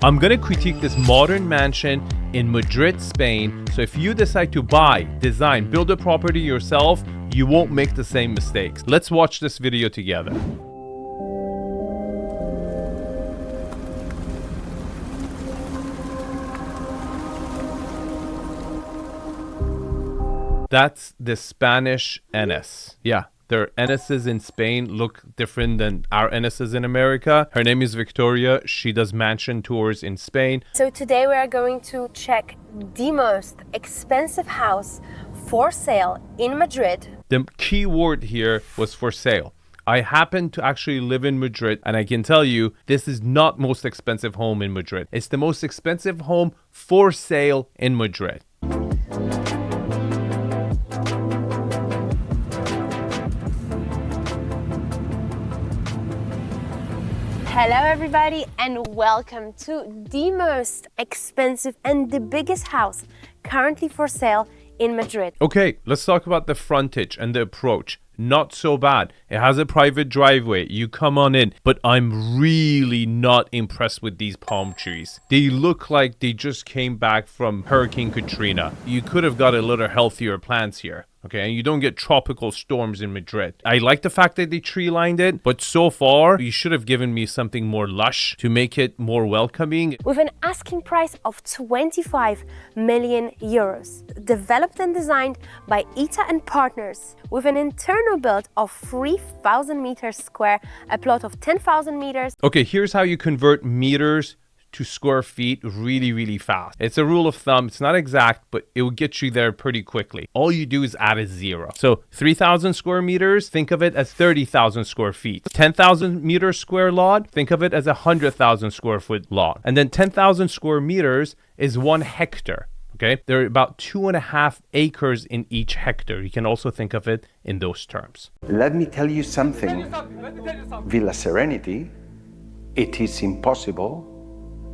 I'm gonna critique this modern mansion in Madrid, Spain, so if you decide to buy, design, build a property yourself, you won't make the same mistakes. Let's watch this video together. That's the Spanish 𝗕𝗕. Yeah, their 𝗕𝗕s in Spain look different than our 𝗕𝗕s in America. Her name is Victoria. She does mansion tours in Spain. So today we are going to check the most expensive house for sale in Madrid. The key word here was for sale. I happen to actually live in Madrid, and I can tell you this is not most expensive home in Madrid. It's the most expensive home for sale in Madrid. Hello everybody and welcome to the most expensive and the biggest house currently for sale in Madrid. Okay, let's talk about the frontage and the approach. Not so bad. It has a private driveway. You come on in, but I'm really not impressed with these palm trees. They look like they just came back from Hurricane Katrina. You could have got a little healthier plants here. Okay, and you don't get tropical storms in Madrid. I like the fact that they tree-lined it, but so far, you should have given me something more lush to make it more welcoming. With an asking price of 25 million euros. Developed and designed by 𝗖𝗔 and Partners. With an internal build of 3,000 meters square, a plot of 10,000 meters. Okay, here's how you convert meters to square feet really fast. It's a rule of thumb. It's not exact, but it will get you there pretty quickly. All you do is add a zero. So 3,000 square meters, think of it as 30,000 square feet. 10,000 meter square lot, think of it as 100,000 square foot lot. And then 10,000 square meters is 1 hectare. Okay, there are about 2.5 acres in each hectare. You can also think of it in those terms. Let me tell you something. Villa Serenity, it is impossible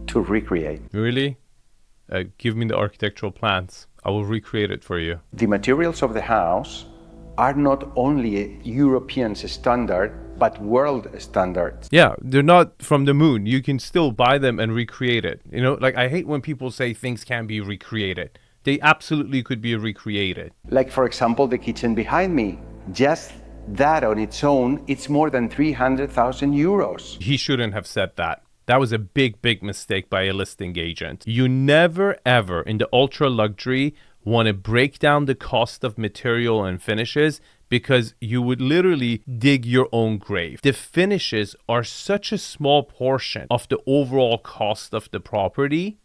to recreate. Really? Give me the architectural plans. I will recreate it for you. The materials of the house are not only a European standard, but world standards. Yeah, they're not from the moon. You can still buy them and recreate it. You know, like I hate when people say things can be recreated. They absolutely could be recreated. Like for example, the kitchen behind me. Just that on its own, it's more than 300,000 euros. He shouldn't have said that. That was a big mistake by a listing agent. You never ever in the ultra luxury want to break down the cost of material and finishes because you would literally dig your own grave. The finishes are such a small portion of the overall cost of the property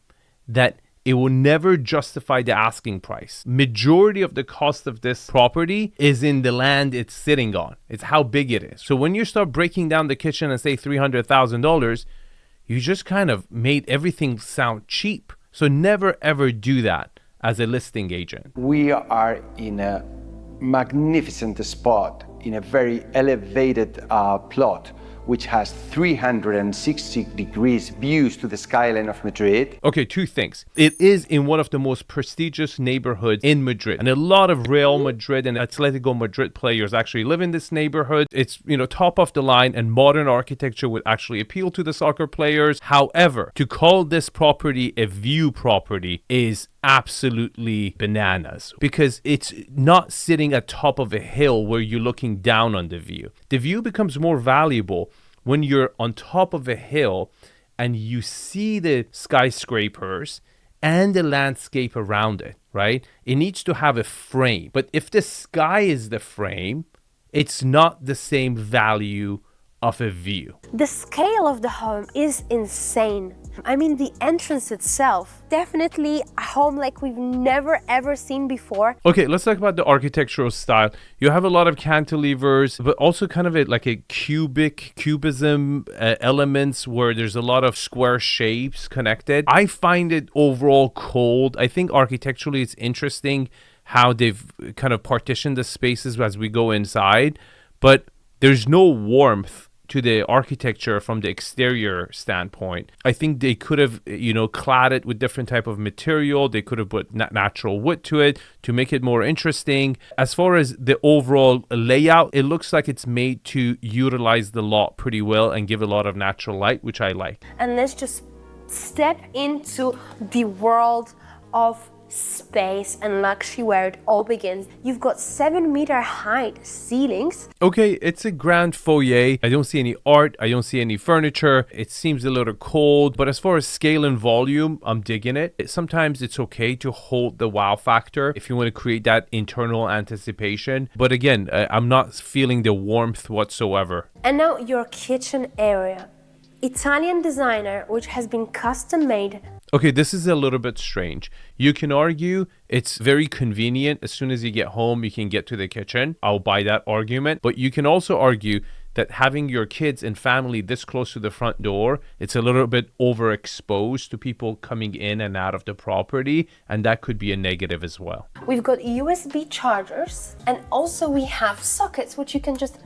that it will never justify the asking price. Majority of the cost of this property is in the land it's sitting on. It's how big it is. So when you start breaking down the kitchen and say $300,000, you just kind of made everything sound cheap. So never ever do that as a listing agent. We are in a magnificent spot, in a very elevated plot, which has 360 degrees views to the skyline of Madrid. Okay, two things. It is in one of the most prestigious neighborhoods in Madrid. And a lot of Real Madrid and Atletico Madrid players actually live in this neighborhood. It's, you know, top of the line and modern architecture would actually appeal to the soccer players. However, to call this property a view property is absolutely bananas because it's not sitting at top of a hill where you're looking down on the view. The view becomes more valuable when you're on top of a hill and you see the skyscrapers and the landscape around it, right? It needs to have a frame. But if the sky is the frame, it's not the same value of a view. The scale of the home is insane. I mean, the entrance itself, definitely a home like we've never ever seen before. Okay, let's talk about the architectural style. You have a lot of cantilevers, but also kind of like a cubism elements where there's a lot of square shapes connected. I find it overall cold. I think architecturally it's interesting how they've kind of partitioned the spaces as we go inside, but there's no warmth to the architecture from the exterior standpoint. I think they could have, clad it with different type of material. They could have put natural wood to it to make it more interesting. As far as the overall layout, it looks like it's made to utilize the lot pretty well and give a lot of natural light, which I like. And let's just step into the world of space and luxury where it all begins. You've got 7-meter height ceilings. Okay, it's a grand foyer. I don't see any art. I don't see any furniture. It seems a little cold, but as far as scale and volume, I'm digging it. Sometimes it's okay to hold the wow factor if you want to create that internal anticipation. But again, I'm not feeling the warmth whatsoever. And now your kitchen area. Italian designer, which has been custom made. Okay, this is a little bit strange. You can argue it's very convenient. As soon as you get home, you can get to the kitchen. I'll buy that argument. But you can also argue that having your kids and family this close to the front door, it's a little bit overexposed to people coming in and out of the property, and that could be a negative as well. We've got USB chargers, and also we have sockets which you can just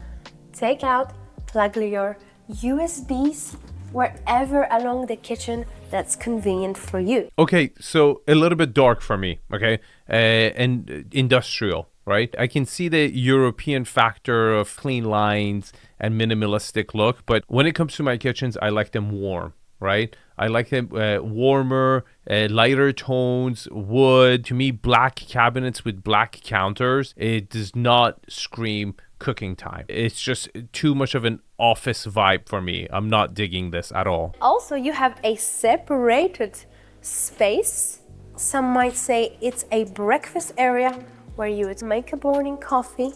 take out, plug your USBs wherever along the kitchen that's convenient for you. Okay, so a little bit dark for me, okay? And industrial, right? I can see the European factor of clean lines and minimalistic look, but when it comes to my kitchens, I like them warm, right? I like them warmer, lighter tones, wood. To me, black cabinets with black counters, it does not scream cooking time. It's just too much of an office vibe for me. I'm not digging this at all. Also, you have a separated space. Some might say it's a breakfast area where you would make a morning coffee,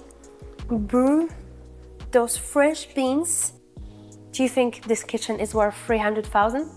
brew those fresh beans. Do you think this kitchen is worth 300,000?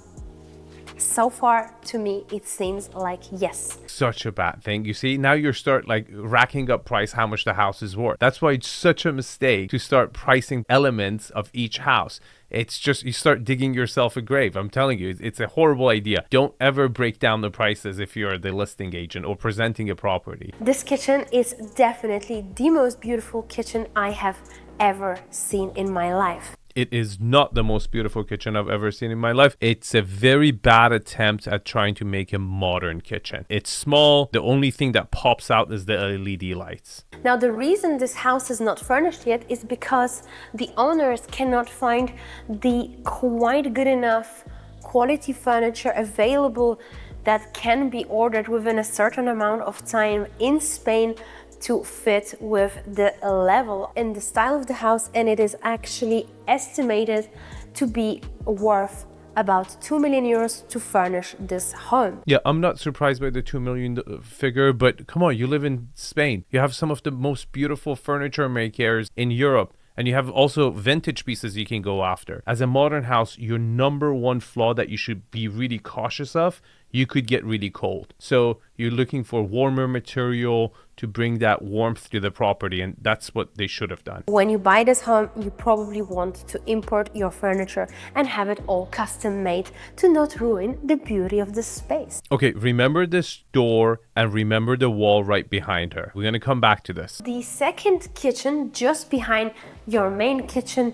So far, to me, it seems like yes. Such a bad thing. You see, now you start like racking up price how much the house is worth. That's why it's such a mistake to start pricing elements of each house. It's just, you start digging yourself a grave. I'm telling you, it's a horrible idea. Don't ever break down the prices if you're the listing agent or presenting a property. This kitchen is definitely the most beautiful kitchen I have ever seen in my life. It is not the most beautiful kitchen I've ever seen in my life. It's a very bad attempt at trying to make a modern kitchen. It's small. The only thing that pops out is the LED lights. Now, the reason this house is not furnished yet is because the owners cannot find the quite good enough quality furniture available that can be ordered within a certain amount of time in Spain to fit with the level and the style of the house, and it is actually estimated to be worth about 2 million euros to furnish this home. Yeah, I'm not surprised by the 2 million figure, but come on, you live in Spain. You have some of the most beautiful furniture makers in Europe. And you have also vintage pieces you can go after. As a modern house, your number one flaw that you should be really cautious of, you could get really cold. So you're looking for warmer material to bring that warmth to the property, and that's what they should have done. When you buy this home, you probably want to import your furniture and have it all custom made to not ruin the beauty of the space. Okay, remember this door and remember the wall right behind her. We're gonna come back to this. The second kitchen just behind your main kitchen,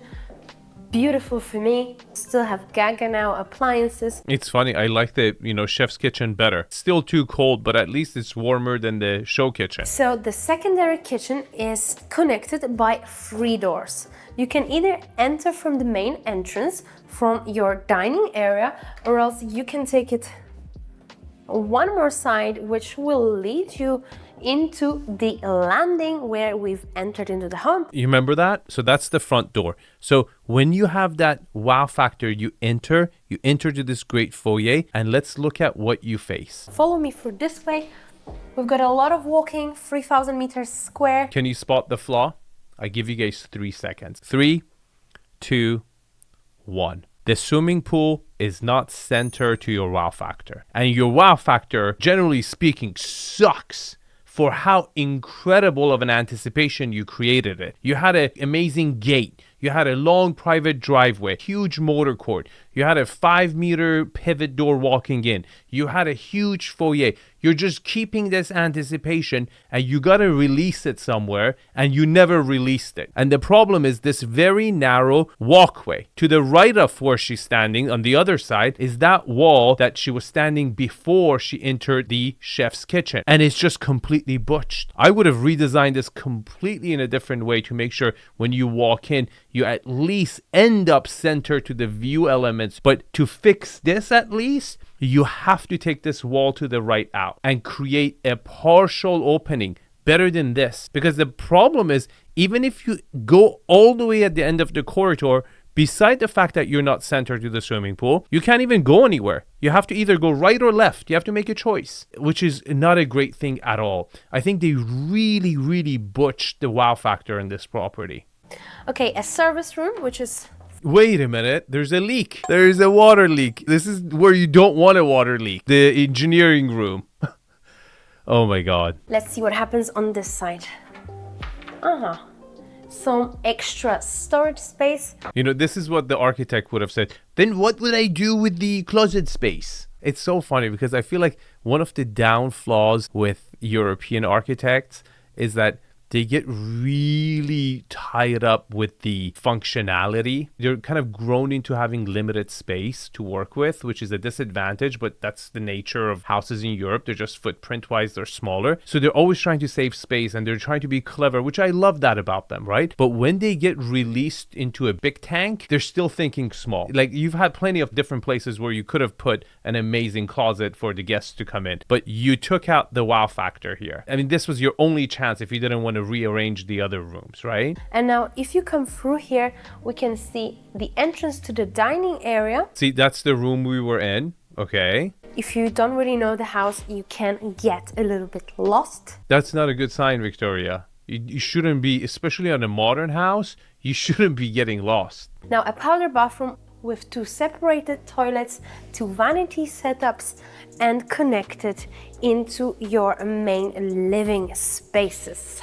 beautiful for me. Still have Gaggenau appliances. It's funny, I like the, chef's kitchen better. Still too cold, but at least it's warmer than the show kitchen. So the secondary kitchen is connected by 3 doors. You can either enter from the main entrance from your dining area, or else you can take it one more side, which will lead you into the landing where we've entered into the home. You remember that? So that's the front door. So when you have that wow factor, you enter to this great foyer, and let's look at what you face. Follow me through this way. We've got a lot of walking, 3,000 meters square. Can you spot the flaw? I give you guys 3 seconds. 3, 2, 1. The swimming pool is not centered to your wow factor. And your wow factor, generally speaking, sucks for how incredible of an anticipation you created it. You had an amazing gate. You had a long private driveway, huge motor court. You had a 5-meter pivot door walking in. You had a huge foyer. You're just keeping this anticipation, and you got to release it somewhere, and you never released it. And the problem is this very narrow walkway. To the right of where she's standing, on the other side, is that wall that she was standing before she entered the chef's kitchen. And it's just completely butched. I would have redesigned this completely in a different way to make sure when you walk in, you at least end up center to the view elements. But to fix this, at least, you have to take this wall to the right out and create a partial opening better than this. Because the problem is, even if you go all the way at the end of the corridor, beside the fact that you're not centered to the swimming pool, you can't even go anywhere. You have to either go right or left. You have to make a choice, which is not a great thing at all. I think they really, really butched the wow factor in this property. Okay, a service room, which is... Wait a minute, there's a leak. There's a water leak. This is where you don't want a water leak. The engineering room. Oh my God. Let's see what happens on this side. Some extra storage space. You know, this is what the architect would have said. Then what would I do with the closet space? It's so funny because I feel like one of the down flaws with European architects is that they get really tied up with the functionality. They're kind of grown into having limited space to work with, which is a disadvantage, but that's the nature of houses in Europe. They're just footprint-wise, they're smaller. So they're always trying to save space and they're trying to be clever, which I love that about them, right? But when they get released into a big tank, they're still thinking small. Like, you've had plenty of different places where you could have put an amazing closet for the guests to come in, but you took out the wow factor here. I mean, this was your only chance if you didn't want to rearrange the other rooms, right? And now if you come through here, we can see the entrance to the dining area. See, that's the room we were in. Okay. If you don't really know the house, you can get a little bit lost. That's not a good sign, Victoria. You shouldn't be, especially on a modern house, you shouldn't be getting lost. Now a powder bathroom with 2 separated toilets, 2 vanity setups, and connected into your main living spaces.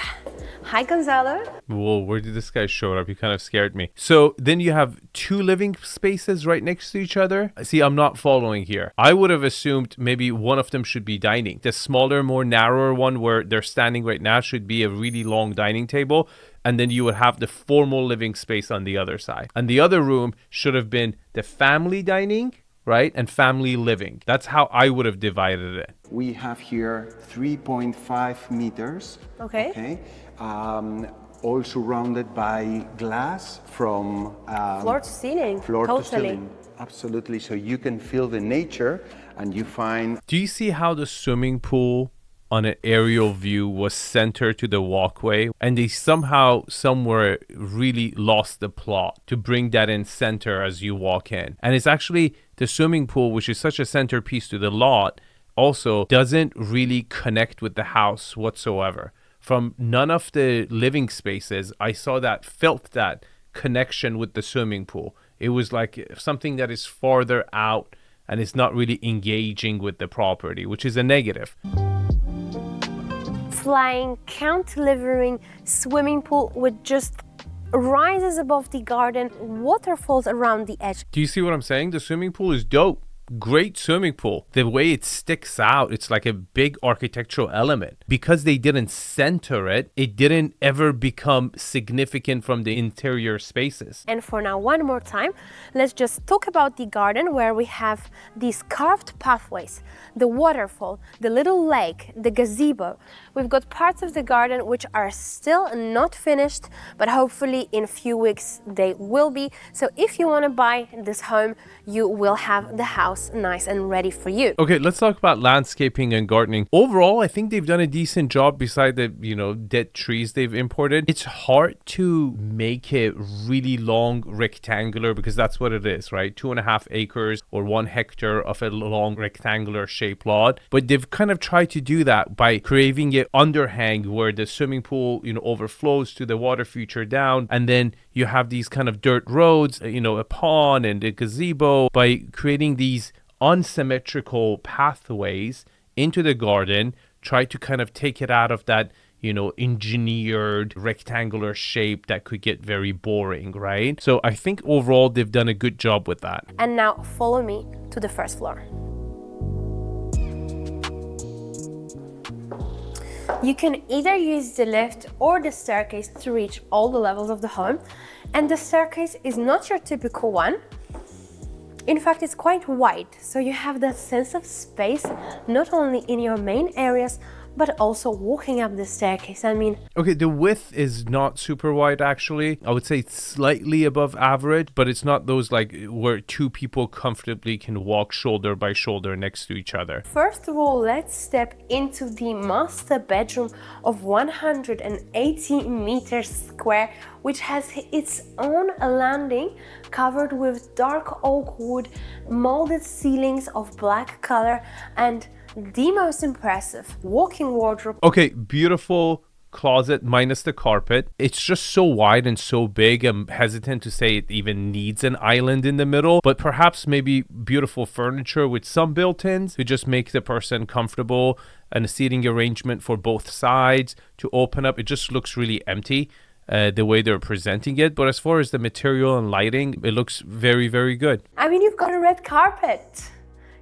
Hi, Gonzalo. Whoa, where did this guy show up? He kind of scared me. So then you have 2 living spaces right next to each other. See, I'm not following here. I would have assumed maybe one of them should be dining. The smaller, more narrower one where they're standing right now should be a really long dining table. And then you would have the formal living space on the other side. And the other room should have been the family dining, right? And family living. That's how I would have divided it. We have here 3.5 meters. Okay. All surrounded by glass from Floor to ceiling. Floor totally. to ceiling. Absolutely. So you can feel the nature and you find... Do you see how the swimming pool on an aerial view was centered to the walkway, and they somehow somewhere really lost the plot to bring that in center as you walk in? And it's actually the swimming pool, which is such a centerpiece to the lot, also doesn't really connect with the house whatsoever. From none of the living spaces, I felt that connection with the swimming pool. It was like something that is farther out and it's not really engaging with the property, which is a negative. Flying, cantilevering swimming pool with just rises above the garden, waterfalls around the edge. Do you see what I'm saying? The swimming pool is dope. Great swimming pool. The way it sticks out, it's like a big architectural element. Because they didn't center it, it didn't ever become significant from the interior spaces. And for now, one more time, let's just talk about the garden where we have these carved pathways, the waterfall, the little lake, the gazebo. We've got parts of the garden which are still not finished, but hopefully in a few weeks they will be. So if you want to buy this home, you will have the house nice and ready for you. Okay, let's talk about landscaping and gardening. Overall, I think they've done a decent job beside the, dead trees they've imported. It's hard to make it really long rectangular because that's what it is, right? 2.5 acres or 1 hectare of a long rectangular shaped lot. But they've kind of tried to do that by creating an underhang where the swimming pool, overflows to the water feature down. And then you have these kind of dirt roads, a pond and a gazebo. By creating these unsymmetrical pathways into the garden, try to kind of take it out of that, engineered rectangular shape that could get very boring, right? So I think overall they've done a good job with that. And now follow me to the first floor. You can either use the lift or the staircase to reach all the levels of the home. And the staircase is not your typical one. In fact, it's quite wide, so you have that sense of space, not only in your main areas, but also walking up the staircase. I mean, Okay, the width is not super wide actually. I would say it's slightly above average, but it's not those like where two people comfortably can walk shoulder by shoulder next to each other. first of all, let's step into the master bedroom of 180 meters square, which has its own landing covered with dark oak wood, molded ceilings of black color, and the most impressive walk-in wardrobe. Okay, beautiful closet minus the carpet. It's just so wide and so big. I'm hesitant to say it even needs an island in the middle, but perhaps maybe beautiful furniture with some built-ins to just make the person comfortable, and a seating arrangement for both sides to open up. It just looks really empty. The way they're presenting it, but as far as the material and lighting, it looks very, very good. I mean, you've got a red carpet.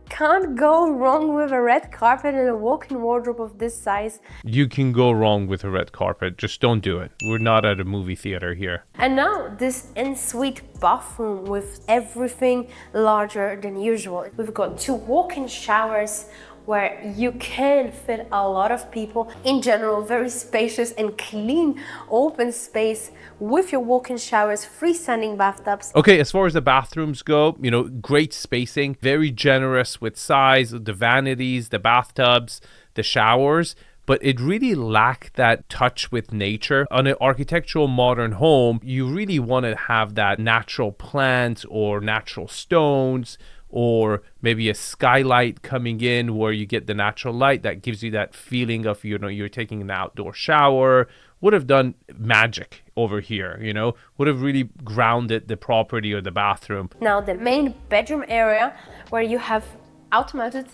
Can't go wrong with a red carpet and a walk-in wardrobe of this size. You can go wrong with a red carpet, just don't do it. We're not at a movie theater here. And now this ensuite bathroom with everything larger than usual. We've got 2 walk-in showers where you can fit a lot of people. In general, very spacious and clean open space with your walk-in showers, freestanding bathtubs. Okay, as far as the bathrooms go, you know, great spacing, very generous with size, the vanities, the bathtubs, the showers, but it really lacked that touch with nature. On an architectural modern home, you really want to have that natural plants or natural stones, or maybe a skylight coming in where you get the natural light that gives you that feeling of, you know, you're taking an outdoor shower. Would have done magic over here, you know, would have really grounded the property or the bathroom. Now the main bedroom area where you have automated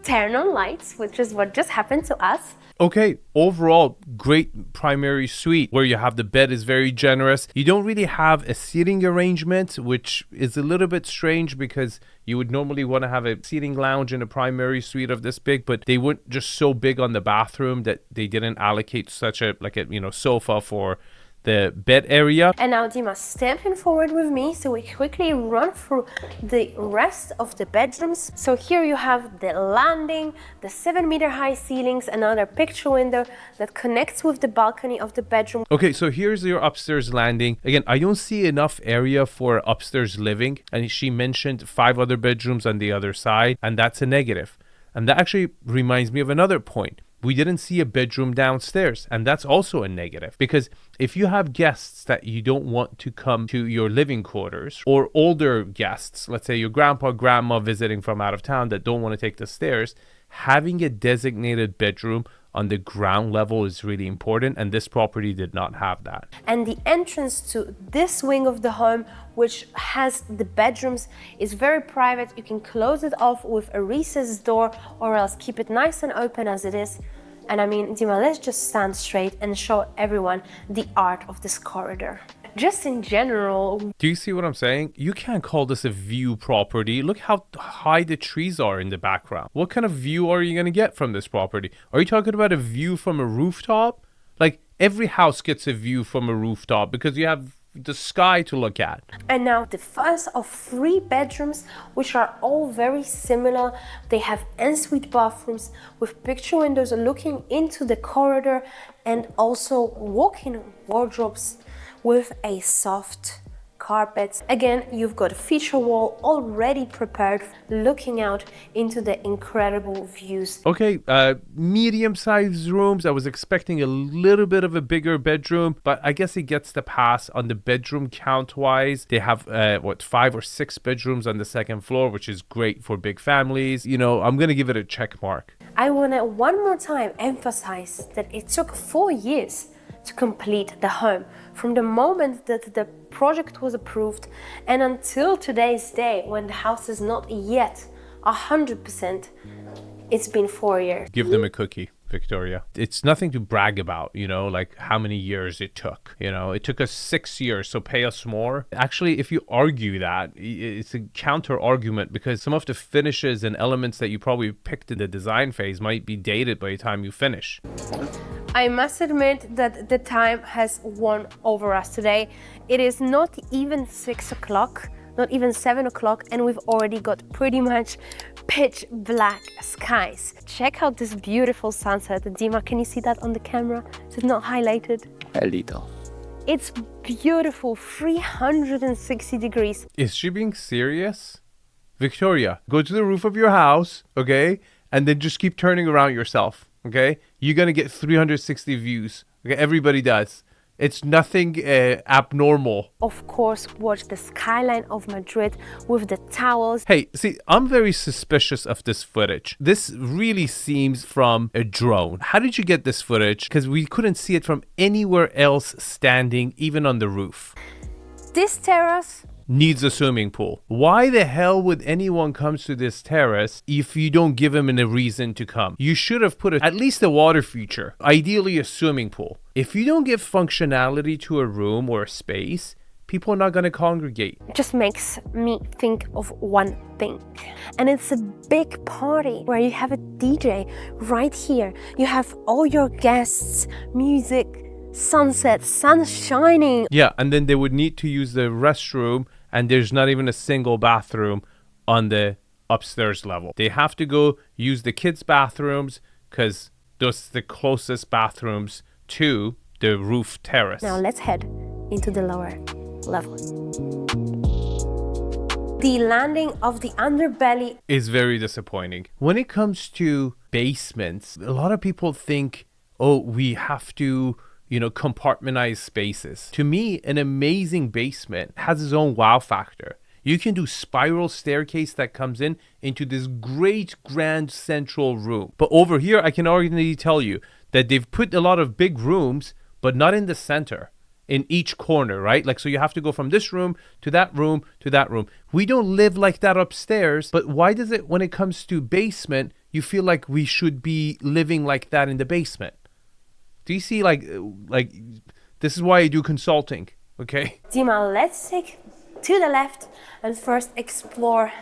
turn-on lights, which is what just happened to us. Okay, overall, great primary suite where you have the bed is very generous. You don't really have a seating arrangement, which is a little bit strange because you would normally want to have a seating lounge in a primary suite of this big, but they weren't just so big on the bathroom that they didn't allocate such a, like a, you know, sofa for the bed area. And now Dima, step in forward with me so we quickly run through the rest of the bedrooms. So here you have the landing, the 7-meter high ceilings, another picture window that connects with the balcony of the bedroom. Okay, so here's your upstairs landing. Again, I don't see enough area for upstairs living, and she mentioned 5 other bedrooms on the other side, and that's a negative. And that actually reminds me of another point. We didn't see a bedroom downstairs, and that's also a negative, because if you have guests that you don't want to come to your living quarters, or older guests, let's say your grandpa, grandma visiting from out of town that don't want to take the stairs, having a designated bedroom on the ground level is really important, and this property did not have that. And the entrance to this wing of the home, which has the bedrooms, is very private. You can close it off with a recessed door or else keep it nice and open as it is. And I mean, Dima, let's just stand straight and show everyone the art of this corridor. Just in general. Do you see what I'm saying? You can't call this a view property. Look how high the trees are in the background. What kind of view are you going to get from this property? Are you talking about a view from a rooftop? Like every house gets a view from a rooftop because you have the sky to look at. And now the first of 3 bedrooms, which are all very similar. They have ensuite bathrooms with picture windows looking into the corridor, and also walk-in wardrobes with a soft carpet. Again, you've got a feature wall already prepared, looking out into the incredible views. Okay, medium-sized rooms. I was expecting a little bit of a bigger bedroom, but I guess it gets the pass on the bedroom count-wise. They have, 5 or 6 bedrooms on the second floor, which is great for big families. You know, I'm going to give it a check mark. I want to one more time emphasize that it took 4 years to complete the home, from the moment that the project was approved and until today's day, when the house is not yet 100%. It's been 4 years. Give them a cookie, Victoria. It's nothing to brag about, you know, like how many years it took. You know, it took us 6 years, so pay us more. Actually, if you argue that, it's a counter argument, because some of the finishes and elements that you probably picked in the design phase might be dated by the time you finish. I must admit that the time has won over us today. It is not even 6 o'clock. not even 7 o'clock, and we've already got pretty much pitch black skies. Check out this beautiful sunset. Dima, can you see that on the camera? Is it not highlighted? A little. It's beautiful, 360 degrees. Is she being serious? Victoria, go to the roof of your house, okay? And then just keep turning around yourself, okay? You're going to get 360 views. Okay, everybody does. It's nothing abnormal. Of course, watch the skyline of Madrid with the towers. Hey, see, I'm very suspicious of this footage. This really seems from a drone. How did you get this footage? Because we couldn't see it from anywhere else standing, even on the roof. This terrace Needs a swimming pool. Why the hell would anyone come to this terrace if you don't give them a reason to come? You should have put at least a water feature, ideally a swimming pool. If you don't give functionality to a room or a space, people are not going to congregate. It just makes me think of one thing. And it's a big party where you have a DJ right here. You have all your guests, music, sunset, sun shining. Yeah, and then they would need to use the restroom, and there's not even a single bathroom on the upstairs level. They have to go use the kids' bathrooms because those are the closest bathrooms to the roof terrace. Now let's head into the lower level. The landing of the underbelly is very disappointing. When it comes to basements, a lot of people think, oh, we have to compartmentalize spaces. To me, an amazing basement has its own wow factor. You can do spiral staircase that comes into this great grand central room. But over here, I can already tell you that they've put a lot of big rooms, but not in the center, in each corner, right? Like, so you have to go from this room to that room to that room. We don't live like that upstairs, but why does it, when it comes to basement, you feel like we should be living like that in the basement? Do you see, like this is why I do consulting, okay? Dima, let's take to the left and first explore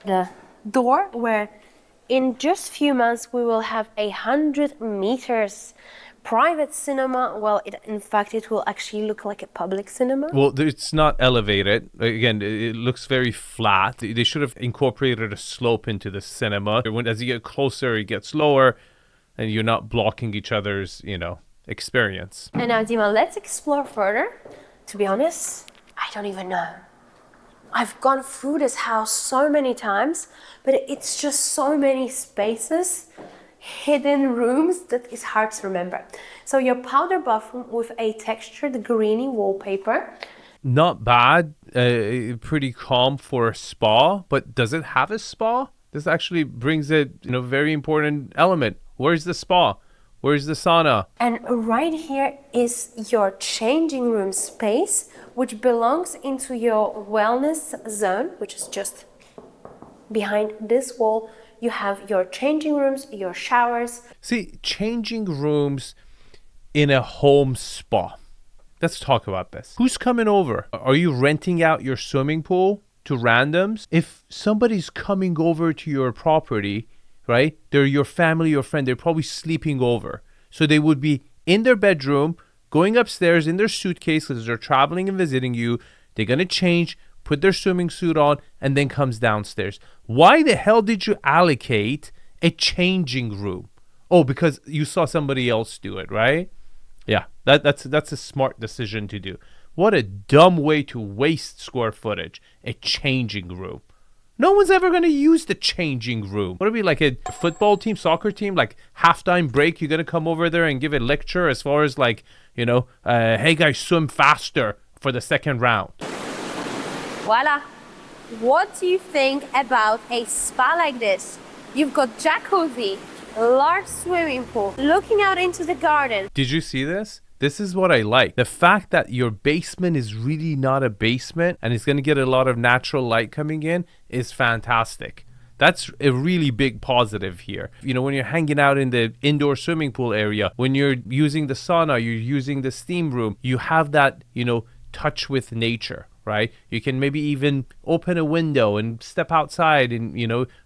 the door where in just few months we will have 100 meters private cinema. Well, in fact, it will actually look like a public cinema. Well, it's not elevated. Again, it looks very flat. They should have incorporated a slope into the cinema. As you get closer, it gets lower, and you're not blocking each other's, experience. And now, Dima, let's explore further. To be honest, I don't even know. I've gone through this house so many times, but it's just so many spaces, hidden rooms, that is hard to remember. So your powder bathroom with a textured greeny wallpaper. Not bad, pretty calm for a spa, but does it have a spa? This actually brings a very important element. Where's the spa? Where's the sauna? And right here is your changing room space, which belongs into your wellness zone, which is just behind this wall. You have your changing rooms, your showers. See, changing rooms in a home spa. Let's talk about this. Who's coming over? Are you renting out your swimming pool to randoms? If somebody's coming over to your property, right? They're your family or friend. They're probably sleeping over. So they would be in their bedroom, going upstairs in their suitcase because they're traveling and visiting you. They're going to change, put their swimming suit on, and then comes downstairs. Why the hell did you allocate a changing room? Oh, because you saw somebody else do it, right? Yeah, that's a smart decision to do. What a dumb way to waste square footage, a changing room. No one's ever going to use the changing room. Would it be like a football team, soccer team, like halftime break? You're going to come over there and give a lecture as far as like, hey guys, swim faster for the second round. Voila. What do you think about a spa like this? You've got jacuzzi, large swimming pool, looking out into the garden. Did you see this? This is what I like. The fact that your basement is really not a basement and it's going to get a lot of natural light coming in is fantastic. That's a really big positive here. When you're hanging out in the indoor swimming pool area, when you're using the sauna, you're using the steam room, you have that, touch with nature, right? You can maybe even open a window and step outside and,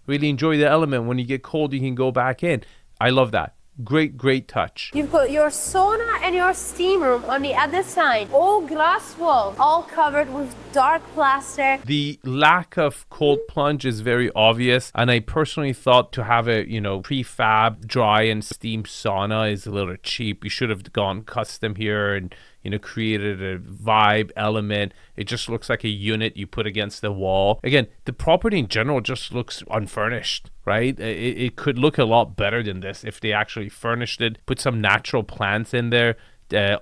really enjoy the element. When you get cold, you can go back in. I love that. great touch. You've got your sauna and your steam room on the other side. All glass walls, all covered with dark plaster. The lack of cold plunge is very obvious, and I personally thought to have a, prefab dry and steam sauna is a little cheap. You should have gone custom here and created a vibe element. It just looks like a unit you put against the wall. Again, the property in general just looks unfurnished, right? It could look a lot better than this if they actually furnished it, put some natural plants in there,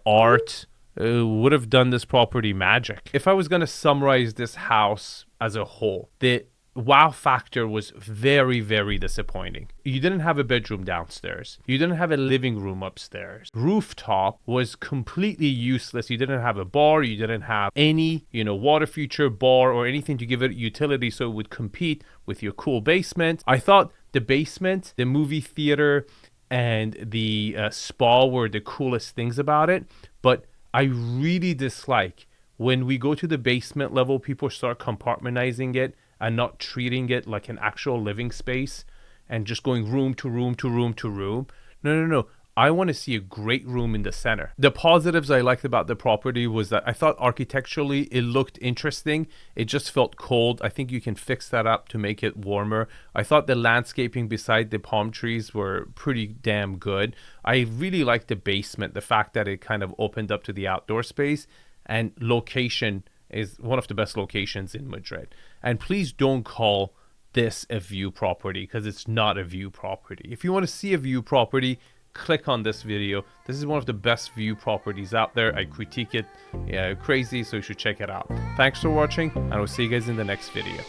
art. Would have done this property magic. If I was going to summarize this house as a whole, the wow factor was very disappointing. You didn't have a bedroom downstairs. You didn't have a living room upstairs. Rooftop was completely useless. You didn't have a bar. You didn't have any, water feature, bar, or anything to give it utility so it would compete with your cool basement. I thought the basement, the movie theater, and the spa were the coolest things about it, but I really dislike when we go to the basement level, people start compartmentalizing it and not treating it like an actual living space and just going room to room to room to room. No. I want to see a great room in the center. The positives I liked about the property was that I thought architecturally it looked interesting. It just felt cold. I think you can fix that up to make it warmer. I thought the landscaping beside the palm trees were pretty damn good. I really liked the basement, the fact that it kind of opened up to the outdoor space, and location is one of the best locations in Madrid. And please don't call this a view property, because it's not a view property. If you want to see a view property, click on this video. This is one of the best view properties out there. I critique it crazy, so you should check it out. Thanks for watching, and I'll see you guys in the next video.